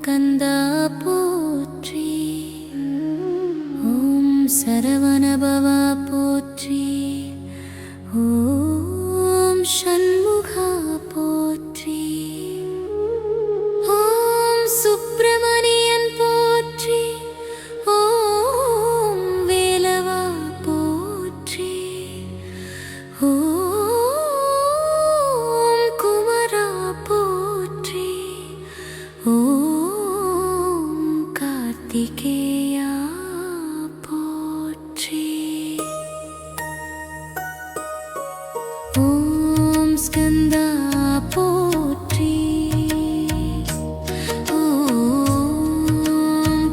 கந்தா போற்றி. ஓம் சரவணபவா போற்றி. ஓம் சண்முகா போற்றி. ஓம் சுப்பிரமணியன் போற்றி. ஓம் வேலவா போற்றி. ஓம் குமரா போற்றி. ஓம் கார்த்திகேயா போற்றி. ஓம் ஸ்கந்தா போற்றி. ஓம்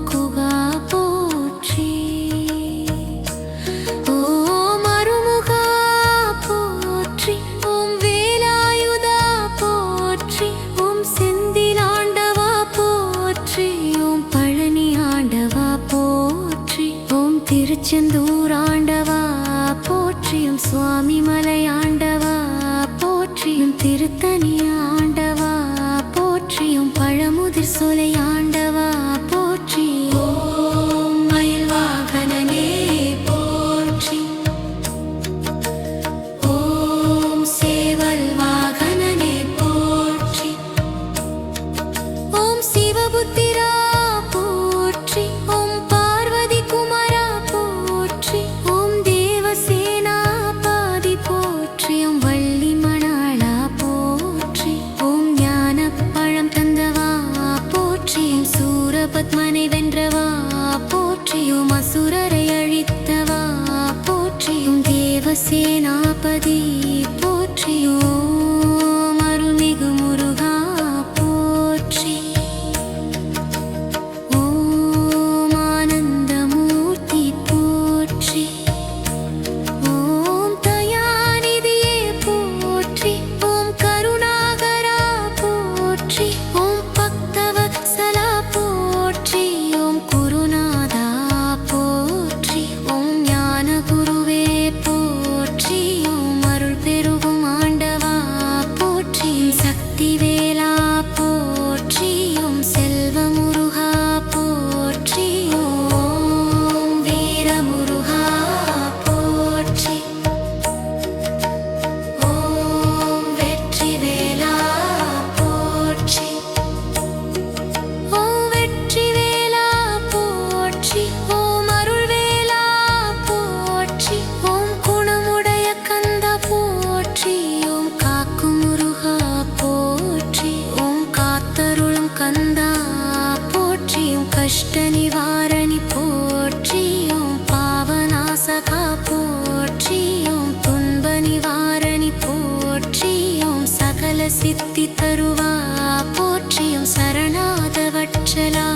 குகா போற்றி. ஓம் அருமுகா போற்றி. ஓம் வேலாயுதா போற்றி. ஓம் செந்திலாண்டவா போற்றி. ஓம் பழனி ஆண்டவா போற்றி. ஓம் திருச்செந்தூர் ஆண்டவா போற்றியும் சுவாமி மலை ஆண்டவா போற்றியும் திருத்தணி ஆண்டவா போற்றியும் பழமுதிர் சோலை ஆண்டவா போற்றி. ஓம் மயில் வாகனனே போற்றி. ஓம் சேவல் வாகனனே போற்றி. ஓம் சிவபுத்திரா போற்றி. ஓம் பார்வதி குமாரா போற்றி. ஓம் தேவசேனாபதி போற்றி. ஓம் வள்ளி மணாளா போற்றி. ஓம் ஞானப்பழம் தந்தவா போற்றி. ஓம் சூரபத்மனை வென்றவா போற்றி. ஓம் அசுரரை அழித்தவா போற்றி. ஓம் தேவசேனாபதி போற்றி. ஓம் அருள்மிகு முருகா போற்றி. ஓம் ஆனந்தமூர்த்தி போற்றி. ஓம் தயாநிதியே போற்றி. ஓம் கருணாகரா போற்றி. ஓம் பக்தவத்சலா போற்றி. ஓம் குருநாதா போற்றி. ஓம் ஞான குருவே போற்றி. ஓம் அருள் பெருகும் ஆண்டவா போற்றி. சக்தி வேலா போற்றி. ஓம் செல்வ முருகா போற்றி. ஓம் வீர முருகா போற்றி. ஓம் வெற்றி வேலா போற்றி. ஓம் வெற்றி வேலா போற்றி. ஓம் அருள் வேலா போற்றி. ஓம் குணமுடைய கந்தா போற்றி. ஓம் காக்கும் முருகா போற்றி. ஓம் காத்தருளும் கந்தா போற்றி. ஓம் கஷ்ட நிவாரணி போற்றி. ஓம் பாவநாசகா போற்றி. ஓம் துன்ப நிவாரணி போற்றி. ஓம் சகல சித்தி தருவா போற்றி. ஓம் சரணாத வட்சலா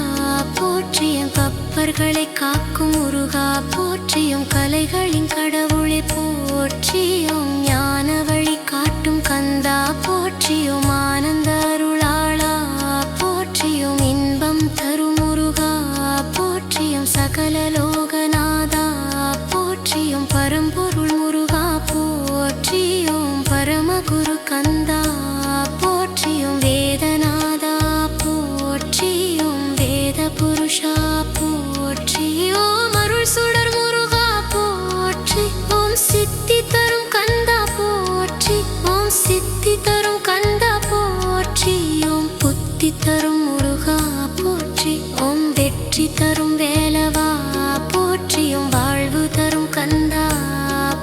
போற்றி. ஓம் கப்பர்களை காக்கும் முருகா போற்றி. ஓம் கலைகளின் கடவுளை போற்றி. ஓம் ஞான வழி காட்டும் கந்தா போற்றி. ஓம் ஆனந்த அருளாளா போற்றி. ஓம் இன்பம் தரும் முருகா போற்றி. ஓம் சகல லோகநாதா போற்றி. ஓம் பரம்பொருள் முருகா போற்றி. ஓம் பரமகுரு கந்தா போற்றி. ஓம் வேதநாதா போற்றி. ஓம் வேத புருஷா போற்றி. ஓம் அருள் சுடர் முருகா போற்றி. ஓம் சித்தி தரும் கந்தா போற்றி. ஓம் சித்தி தரும் கந்தா போற்றி. ஓம் புத்தி தரும் முருகா போற்றி. ஓம் வெற்றி தரும் வேலவா போற்றி. ஓம் வாழ்வு தரும் கந்தா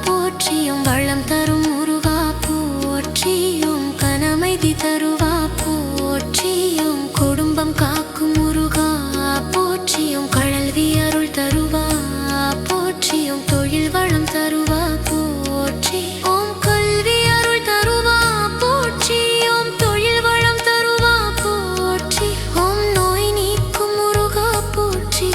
போற்றி. ஓம் வளம் தரும் முருகா போற்றி. ஓம் கனமைதி தருவா போற்றி. ஓம் குடும்பம் காக்கும் முருகா போற்றி. ஓம் கழல்வி அருள் தருவா போற்றி. ஓம் தொழில் வளம் தருவா போற்றி. ஓம் கல்வி அருள் தருவா போற்றி. ஓம் தொழில் வளம் தருவா போற்றி. ஓம் நோய் நீக்கும் முருகா போற்றி.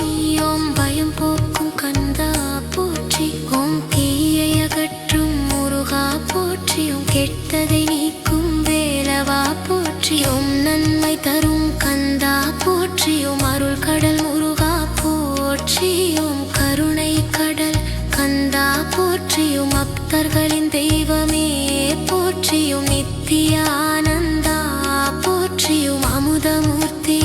ஓம் பயம் போக்கும் கந்தா போற்றி. ஓம் தீயை அகற்றும் முருகா போற்றி. ஓம் கெட்டதை நீக்கும் வேலவா போற்றி. ஓம் நன்மை தரும் கந்தா போற்றி. ஓம் அருள் கடல் முருகா போற்றி. ஓம் கருணை கடல் கந்தா போற்றியும் பக்தர்களின் தெய்வமே போற்றியும் நித்திய ஆனந்தா போற்றியும் அமுதமூர்த்தி